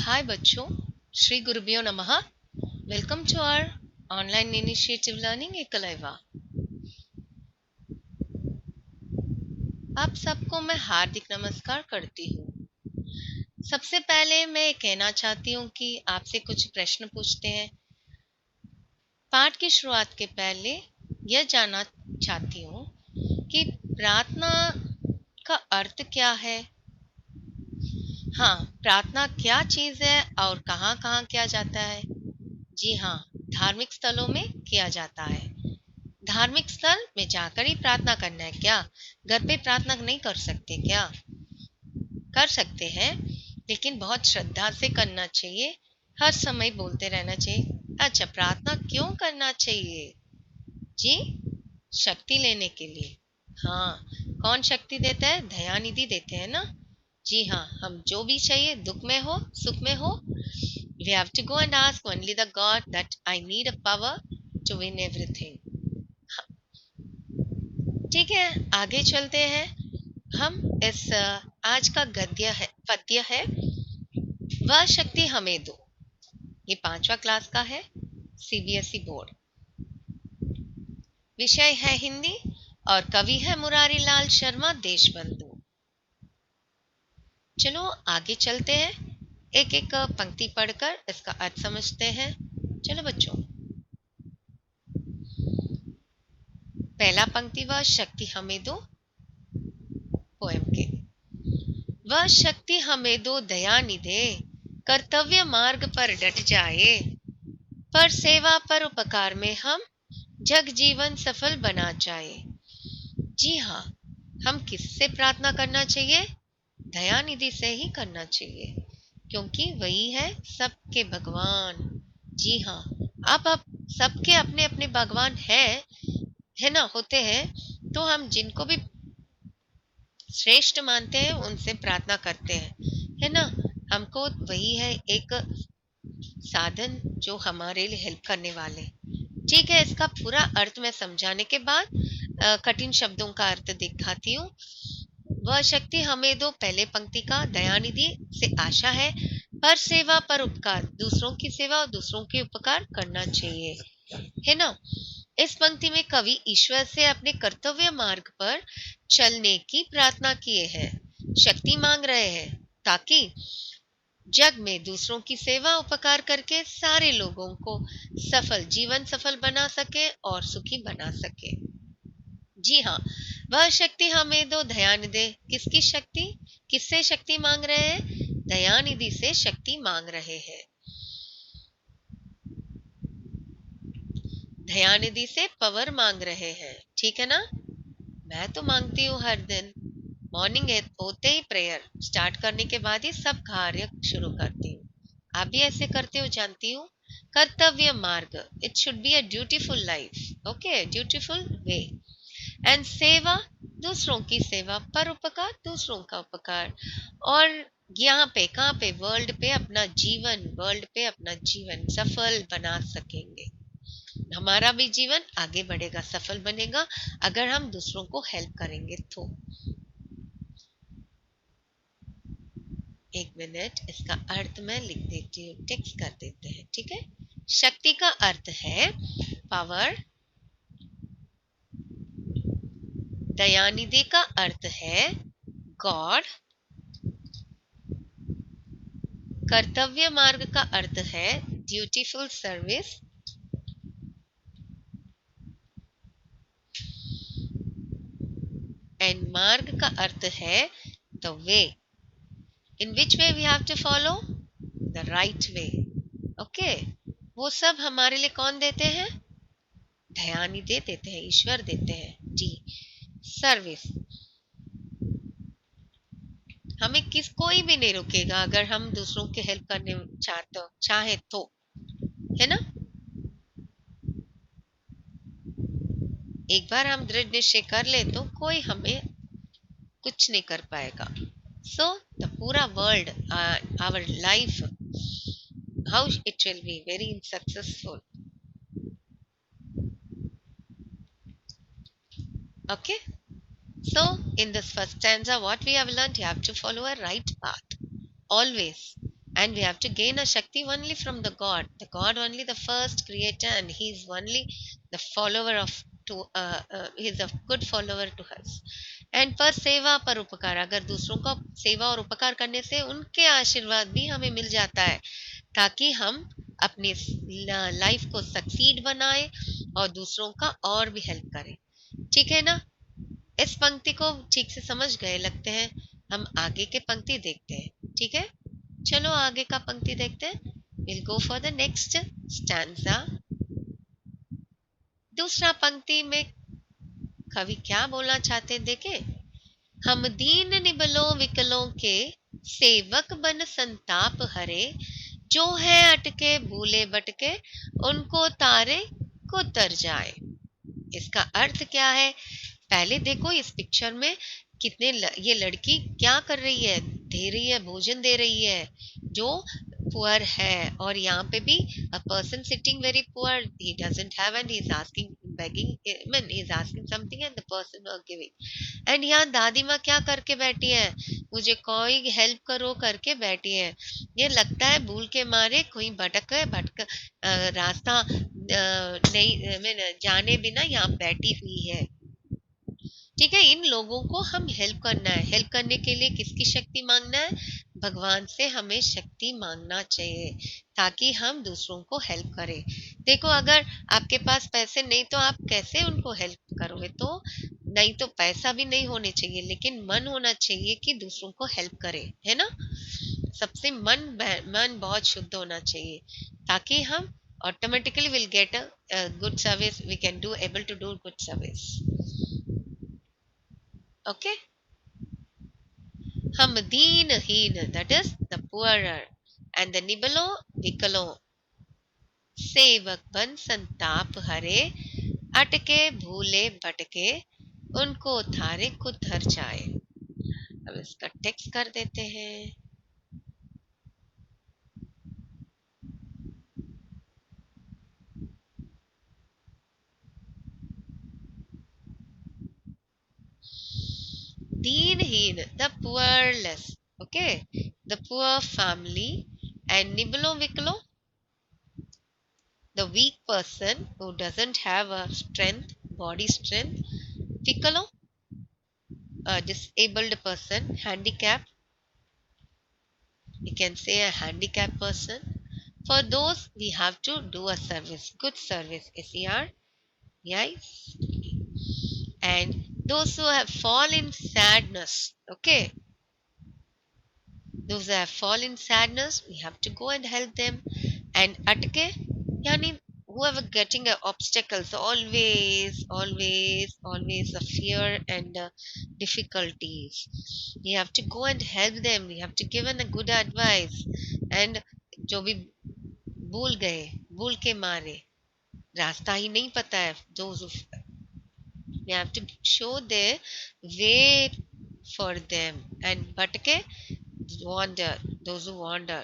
Hi बच्चों, श्री गुरुभ्यो नमः। Welcome to our online initiative learning Eklavya. आप सबको मैं हार्दिक नमस्कार करती हूँ। सबसे पहले मैं कहना चाहती हूँ कि आपसे कुछ प्रश्न पूछते हैं। पाठ की शुरुआत के पहले यह जानना चाहती हूँ कि प्रार्थना का अर्थ क्या है। हाँ, प्रार्थना क्या चीज है और कहाँ कहाँ किया जाता है। जी हाँ, धार्मिक स्थलों में किया जाता है। धार्मिक स्थल में जाकर ही प्रार्थना करना है क्या? घर पे प्रार्थना नहीं कर सकते क्या? कर सकते हैं, लेकिन बहुत श्रद्धा से करना चाहिए। हर समय बोलते रहना चाहिए। अच्छा, प्रार्थना क्यों करना चाहिए? जी, शक्ति लेने के लिए। हाँ, कौन शक्ति देता है? दयानिधि देते हैं ना। जी हाँ, हम जो भी चाहिए, दुख में हो सुख में हो, we have to go and ask only the God that I need a power to win everything. ठीक है, आगे चलते हैं। हम इस आज का पद्य है, वह शक्ति हमें दो। ये 5वां क्लास का है, सीबीएसई बोर्ड। विषय है हिंदी और कवि है मुरारी लाल शर्मा देशबंधु। चलो आगे चलते हैं, एक एक पंक्ति पढ़कर इसका अर्थ समझते हैं। चलो बच्चों, पहला पंक्ति, वह शक्ति हमें दो, पोएम के। वह शक्ति हमें दो दया निधे, कर्तव्य मार्ग पर डट जाए, पर सेवा पर उपकार में हम जग जीवन सफल बना जाए। जी हाँ, हम किससे प्रार्थना करना चाहिए? दयानिधि से ही करना चाहिए, क्योंकि वही है सबके भगवान। जी हाँ, आप सबके अपने अपने भगवान है ना, होते हैं। तो हम जिनको भी श्रेष्ठ मानते हैं उनसे प्रार्थना करते हैं, है ना। हमको वही है एक साधन जो हमारे लिए हेल्प करने वाले। ठीक है, इसका पूरा अर्थ मैं समझाने के बाद कठिन शब्दों का अर्थ दिखाती हूँ। वह शक्ति हमें दो, पहले पंक्ति का, दयानिधि से आशा है, पर सेवा पर उपकार, दूसरों की सेवा और दूसरों के उपकार करना चाहिए, है ना। इस पंक्ति में कवि ईश्वर से अपने कर्तव्य मार्ग पर चलने की प्रार्थना किए हैं, शक्ति मांग रहे हैं, ताकि जग में दूसरों की सेवा उपकार करके सारे लोगों को जीवन सफल बना सके और सुखी बना सके। जी हाँ, वह शक्ति हमें दो, दयानिधि। किसकी शक्ति? किससे शक्ति मांग रहे हैं? दयानिधि से शक्ति मांग रहे हैं। दयानिधि से पावर मांग रहे हैं, ठीक है ना। मैं तो मांगती हूँ हर दिन, मॉर्निंग होते ही प्रेयर स्टार्ट करने के बाद ही सब कार्य शुरू करती हूँ। आप भी ऐसे करते हो जानती हूँ। कर्तव्य मार्ग, it should be a dutiful life, okay, dutiful way. And सेवा, दूसरों की सेवा, परोपकार, दूसरों का उपकार। और यहाँ पे कहाँ पे? वर्ल्ड पे अपना जीवन सफल बना सकेंगे। हमारा भी जीवन आगे बढ़ेगा, सफल बनेगा, अगर हम दूसरों को हेल्प करेंगे तो। एक मिनट, इसका अर्थ मैं लिख देती हूँ, टेक्स्ट कर देते हैं, ठीक है। शक्ति का अर्थ है पावर, दयानिधि का अर्थ है गॉड, कर्तव्य मार्ग का अर्थ है ड्यूटीफुल सर्विस, एंड मार्ग का अर्थ है the way in which way we have to follow the right way, okay. वो सब हमारे लिए कौन देते हैं? दयानिधि देते हैं, ईश्वर देते हैं जी। सर्विस, हमें कोई भी नहीं रोकेगा अगर हम दूसरों की हेल्प करने चाहे तो, है ना। एक बार हम दृढ़ निश्चय कर ले तो कोई हमें कुछ नहीं कर पाएगा। सो द पूरा world, our life, how it will be very successful, okay. So in this first stanza what we have learned, you have to follow a right path always, and we have to gain a Shakti only from the God only, the first creator, and He's only the follower of to He's a good follower to us. And पर सेवा पर उपकार, अगर दूसरों का सेवा और उपकार करने से उनके आशीर्वाद भी हमें मिल जाता है, ताकि हम अपनी लाइफ को सक्सीड बनाए और दूसरों का और भी हेल्प करें। ठीक है ना? इस पंक्ति को ठीक से समझ गए लगते हैं। हम आगे के पंक्ति देखते हैं। ठीक है, चलो आगे का पंक्ति देखते हैं। Will go for the next stanza. दूसरा पंक्ति में कवि क्या बोलना चाहते हैं, देखे। हम दीन निबलों विकलों के सेवक बन संताप हरे, जो है अटके भूले भटके उनको तारे को तर जाए। इसका अर्थ क्या है? पहले देखो इस पिक्चर में कितने ये लड़की क्या कर रही है, दे रही है, भोजन दे रही है जो पुअर है। और यहाँ पे भी a person sitting very poor, he doesn't have and he is asking, begging, I mean he is asking something and the person was giving। And यहाँ दादी माँ क्या करके बैठी है, मुझे कोई हेल्प करो करके बैठी है। ये लगता है भूल के मारे कोई भटक रास्ता नहीं जाने बिना यहाँ बैठी हुई है। ठीक है, इन लोगों को हम हेल्प करना है। हेल्प करने के लिए किसकी शक्ति मांगना है? भगवान से हमें शक्ति मांगना चाहिए, ताकि हम दूसरों को हेल्प करें। देखो अगर आपके पास पैसे नहीं तो आप कैसे उनको हेल्प करोगे? तो नहीं तो पैसा भी नहीं होने चाहिए, लेकिन मन होना चाहिए कि दूसरों को हेल्प करे, है ना? सबसे मन बहुत शुद्ध होना चाहिए, ताकि हम automatically will get a good service, we can do able to do good service. Okay, हम दीनहीन, that is the poorer, and the निबलो विकलो, सेवक बन संताप हरे, अटके भूले भटके उनको थारे को धर जाए। अब इसका टेक्स्ट कर देते हैं। दीनहीन, the poorless, okay, the poor family, and निबलो विकलो, the weak person who doesn't have a strength, body strength, vikalo, a disabled person, handicapped, you can say a handicapped person. For those we have to do a service, good service, SER, yes. And those who have fallen in sadness, okay, those who have fallen in sadness, we have to go and help them. And atke, yani whoever getting obstacles, always a fear and difficulties, we have to go and help them, we have to give them a good advice। and जो भी भूल गए, भूल के मारे, रास्ता ही नहीं पता है, those who, we have to show the way for them। and भटके, wander, those who wander,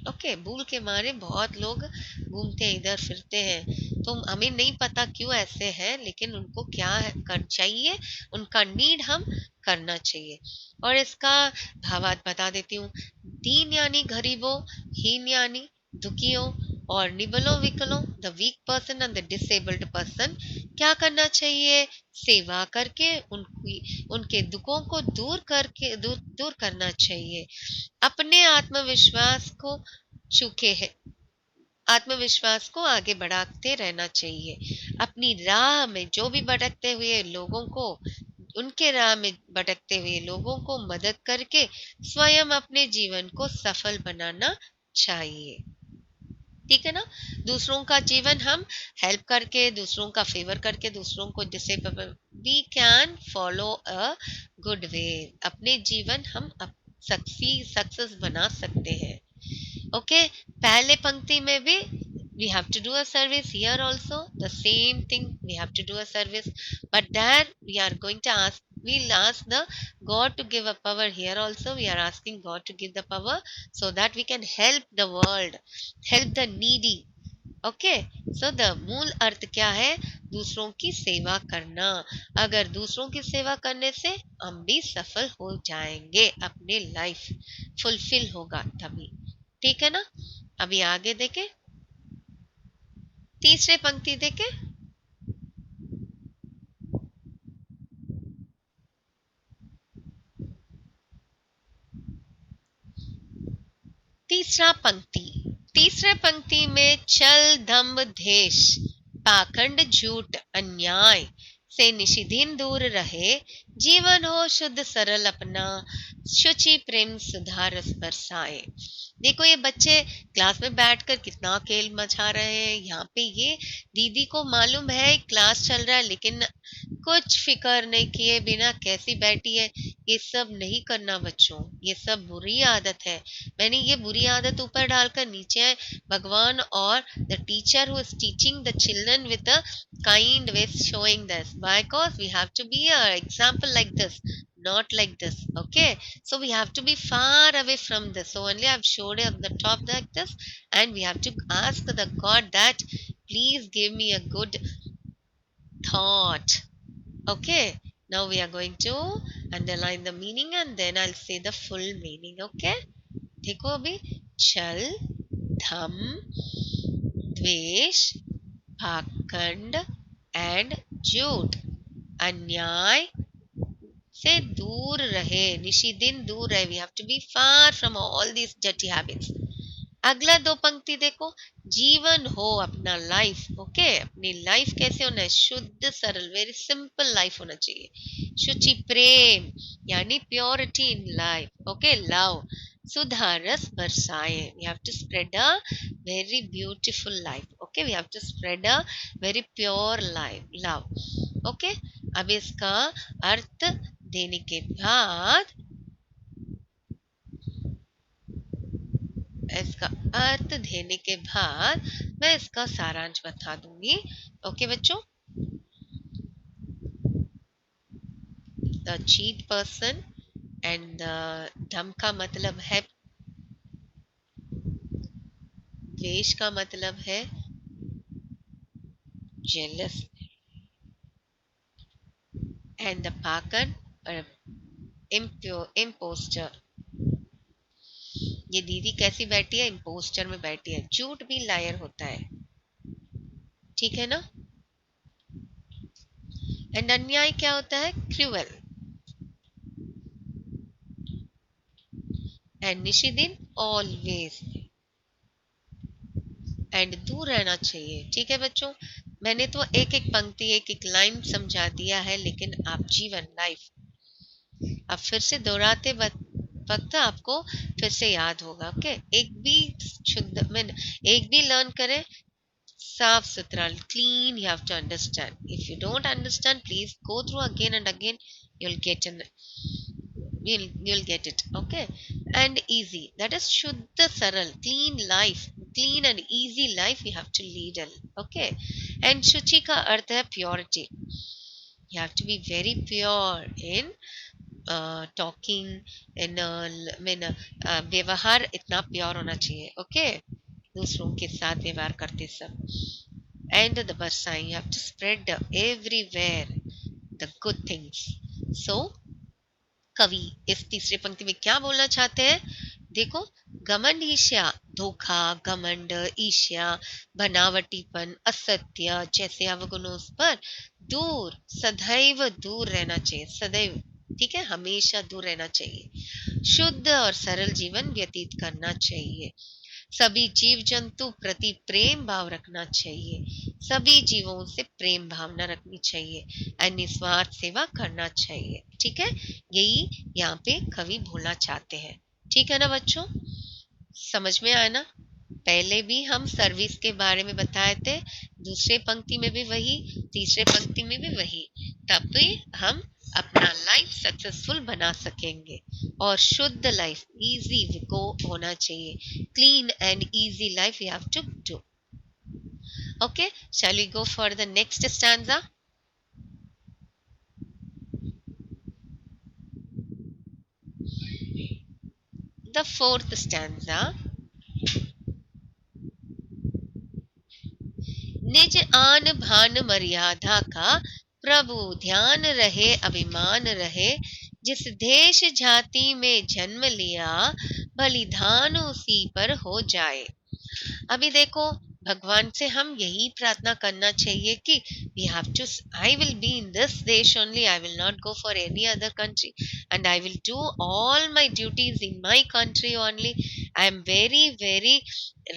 okay, भूल के मारे बहुत लोग घूमते हैं, इधर फिरते हैं, तो हमें नहीं पता क्यों ऐसे हैं, लेकिन उनको क्या कर चाहिए, उनका नीड हम करना चाहिए। और इसका भावार्थ बता देती हूँ। दीन यानी गरीबों, हीन यानी दुखियों, और निबलो विकलों, the weak person and the disabled person, क्या करना चाहिए? सेवा करके उनकी उनके दुखों को दूर करना चाहिए। अपने आत्मविश्वास को चूके है, आत्मविश्वास को आगे बढ़ाते रहना चाहिए। अपनी राह में जो भी भटकते हुए लोगों को, उनके राह में भटकते हुए लोगों को मदद करके स्वयं अपने जीवन को सफल बनाना चाहिए। ठीक है ना? दूसरों का जीवन हम हेल्प करके, दूसरों का फेवर करके, दूसरों को disable, we can follow a good way, अपने जीवन हम सक्सेस बना सकते हैं। ओके, पहले पंक्ति में भी we have to do a service, here also the same thing, we have to do a service, but there we are going to ask, we'll ask the God to give a power. Here also we are asking God to give the power, so that we can help the world, help the needy, okay, so the मूल अर्थ क्या है? दूसरों की सेवा करना। अगर दूसरों की सेवा करने से हम भी सफल हो जाएंगे, अपने लाइफ फुलफिल होगा तभी। ठीक है ना? अभी आगे देखें, तीसरे पंक्ति देखें। तीसरा पंक्ति, तीसरे पंक्ति में छल दंभ द्वेष पाखंड झूठ अन्याय से निशिदिन दूर रहे, जीवन हो शुद्ध सरल अपना, शुचि प्रेम सुधा रस बरसाए। देखो ये बच्चे क्लास में बैठकर कितना खेल मचा रहे हैं। यहाँ पे ये दीदी को मालूम है क्लास चल रहा है, लेकिन कुछ फिक्र नहीं किए बिना कैसी बैठी है। ये सब नहीं करना बच्चों, ये सब बुरी आदत है। मैंने ये बुरी आदत ऊपर डालकर नीचे है। भगवान और the teacher who is teaching the children with a kind way showing this, because we have to be a example like this, not like this. Okay, so we have to be far away from this. So only I've showed it on the top like this, and we have to ask the God that please give me a good thought. Okay, now we are going to underline the meaning and then I'll say the full meaning. Okay, देखो अभी, छल धम द्वेष भाखंड and झूठ अन्याय से दूर रहे, निशिदिन दूर रहे। We have to be far from all these dirty habits. अगला दो पंक्ति देखो, जीवन हो अपना लाइफ। ओके, अपनी लाइफ कैसे होना है? शुद्ध सरल, वेरी सिंपल लाइफ होना चाहिए। शुचि प्रेम यानी purity in life. Okay, love सुधा रस बरसाए। We have to spread a very beautiful life. Okay, we have to spread a very pure life, love. Okay, अब इसका अर्थ देने के बाद, इसका अर्थ देने के बाद मैं इसका सारांश बता दूंगी। ओके बच्चों, द चीट पर्सन एंड धम का मतलब है, द्वेष का मतलब है जेलस, एंड द पाकन इम्पोस्टर। ये दीदी कैसी बैठी है? इम्पोस्टर में बैठी है। झूठ भी लायर होता है, ठीक है ना? एंड अन्याय क्या होता है? क्रूअल। एंड निशिदिन ऑलवेज, एंड दूर रहना चाहिए। ठीक है बच्चों, मैंने तो एक एक पंक्ति एक एक लाइन समझा दिया है, लेकिन आप जीवन लाइफ अब फिर से दोहराते वक्त आपको फिर से याद होगा। ओके, एक भी शुद्ध में एक भी लर्न करें साफ सुथरा, clean, you have to understand. If you don't understand, please go through again and again. You'll get in, you'll get it. Okay, and easy, that is shuddha saral, clean life, clean and easy life we have to lead. Okay, and shuchi ka arth hai purity. You have to be very pure in talking, in when व्यवहार इतना pure होना चाहिए। Okay, दूसरों के साथ व्यवहार करते सब। एंड द बरसाई, you have to spread everywhere the good things. So कवि इस तीसरे पंक्ति में क्या बोलना चाहते हैं? देखो, घमंड ईर्ष्या, धोखा घमंड ईर्ष्या बनावटीपन असत्य जैसे अवगुणों पर दूर, सदैव दूर रहना चाहिए। सदैव, ठीक है, हमेशा दूर रहना चाहिए। शुद्ध और सरल जीवन व्यतीत करना चाहिए। सभी जीव जंतु प्रति प्रेम भाव रखना चाहिए। सभी जीवों से प्रेम भावना रखनी चाहिए और निस्वार्थ सेवा करना चाहिए। ठीक है, यही यहाँ पे कवि बोलना चाहते हैं। ठीक है ना बच्चों, समझ में आया ना? पहले भी हम सर्विस के बारे में बताए थे, दूसरे पंक्ति में भी वही, तीसरे पंक्ति में भी वही। तब भी हम अपना लाइफ सक्सेसफुल बना सकेंगे। और शुद्ध लाइफ, इजी गो होना चाहिए। Clean and easy life you have to do. Okay, shall we go for the next stanza? The fourth stanza. निज आन भान मर्यादा का प्रभु ध्यान रहे अभिमान रहे, जिस देश जाति में जन्म लिया बलिदान उसी पर हो जाए। अभी देखो, भगवान से हम यही प्रार्थना करना चाहिए कि we have to, I will be in this देश only, I will not go for any other country, and I will do all my duties in my country only. I am very very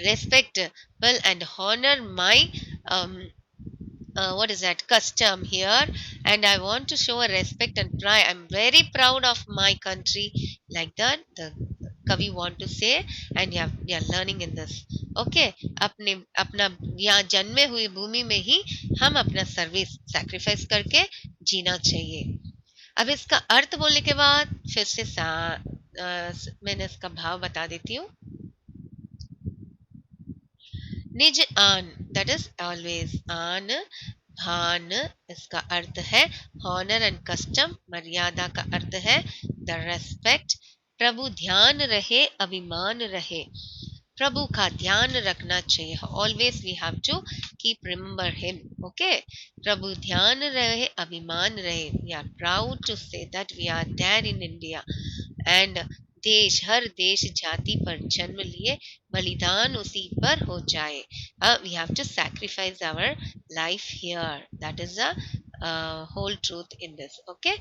respectable and honor my um, what is that custom here, and I want to show a respect and pride. I'm very proud of my country, like that the kavi want to say, and you are learning in this. Okay, अपने अपना यहाँ जन्मे हुई भूमि में ही हम अपना service sacrifice करके जीना चाहिए। अब इसका अर्थ बोलने के बाद फिर से मैंने इसका भाव बता देती हूँ। निज आन, दैट इज ऑलवेज आन, भान इसका अर्थ है हॉनर एंड कस्टम, मर्यादा का अर्थ है द रेस्पेक्ट, प्रभु ध्यान रहे अभिमान रहे, प्रभु का ध्यान रखना चाहिए, always we have to keep remember him. Okay, प्रभु ध्यान रहे अभिमान रहे, we are proud to say that we are there in India, and देश हर देश जाति पर जन्म लिए बलिदान उसी पर हो जाए। We have to sacrifice our life here, that is the whole truth in this. Okay,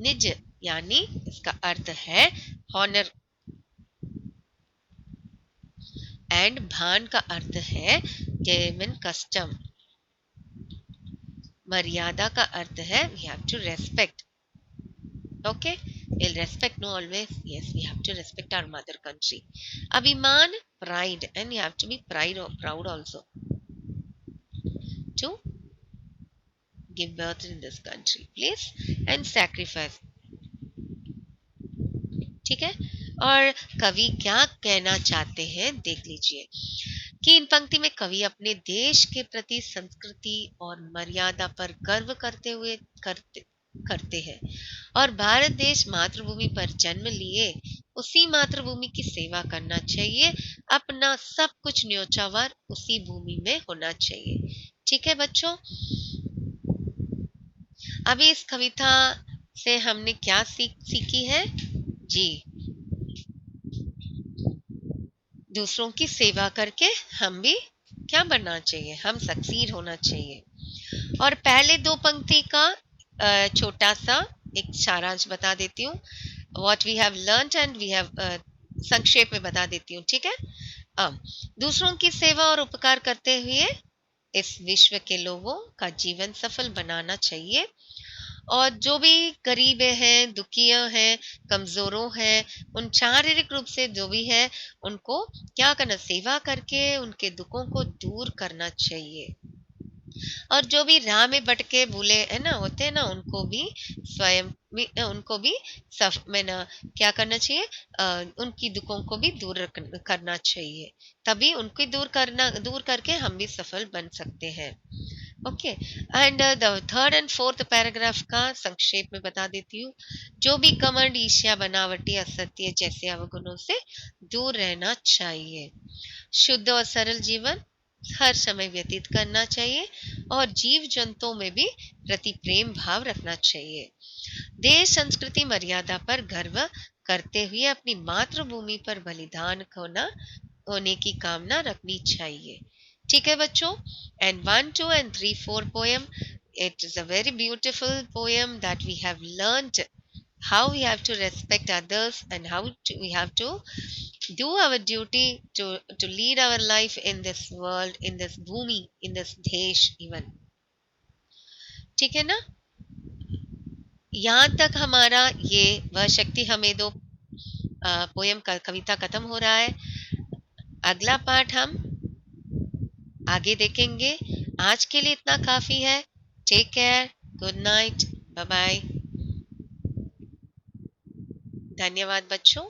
निज यानी इसका अर्थ है हॉनर, एंड भान का अर्थ है जेन्युइन कस्टम, मर्यादा का अर्थ है we have to respect. Okay, we'll respect, no, always, yes, we have to respect our mother country. Abhiman, pride, and you have to be proud also to give birth in this country, please, and sacrifice। ठीक है, और कवि क्या कहना चाहते हैं देख लीजिए कि इन पंक्ति में कवि अपने देश के प्रति संस्कृति और मर्यादा पर गर्व करते हुए करते हैं, और भारत देश मातृभूमि पर जन्म लिए उसी मातृभूमि की सेवा करना चाहिए, अपना सब कुछ न्योछावर उसी भूमि में होना चाहिए। ठीक है बच्चों, अभी इस कविता से हमने क्या सीखी है जी, दूसरों की सेवा करके हम भी क्या बनना चाहिए, हम सक्सीड होना चाहिए। और पहले दो पंक्ति का छोटा सा एक सारांश बता देती हूँ, what we have learned and we have, संक्षेप में बता देती हूँ। ठीक है, दूसरों की सेवा और उपकार करते हुए इस विश्व के लोगों का जीवन सफल बनाना चाहिए, और जो भी गरीब हैं, दुखिया हैं, कमजोरों हैं, उन शारीरिक रूप से जो भी है उनको क्या करना, सेवा करके उनके दुखों को दूर करना चाहिए, और जो भी राह में भटके भूले है ना होते हैं ना, उनको भी स्वयं भी उनको भी सफ में ना क्या करना चाहिए, उनकी दुखों को भी दूर करना चाहिए, तभी उनको दूर करके हम भी सफल बन सकते हैं। Okay, and the third and fourth paragraph का संक्षेप में बता देती हूँ, जो भी घमंड ईर्ष्या बनावटी असत्य जैसे अवगुणों से दूर रहना चाहिए, शुद्ध और सरल जीवन हर समय व्यतीत करना चाहिए, और जीव जंतुओं में भी प्रति प्रेम भाव रखना चाहिए, देश संस्कृति मर्यादा पर गर्व करते हुए अपनी मातृभूमि पर बलिदान होने की कामना रखनी चाहिए। ठीक है बच्चों, and 1, 2 and 3, 4 poem, it is a very beautiful poem that we have learned how we have to respect others, and we have to do our duty to lead our life in this world, in this bhumi, in this desh even। ठीक है ना, यहाँ तक हमारा ये वह शक्ति हमें दो पोयम का कविता खत्म हो रहा है। अगला पाठ हम आगे देखेंगे, आज के लिए इतना काफी है। Take care, good night, bye bye, धन्यवाद बच्चों।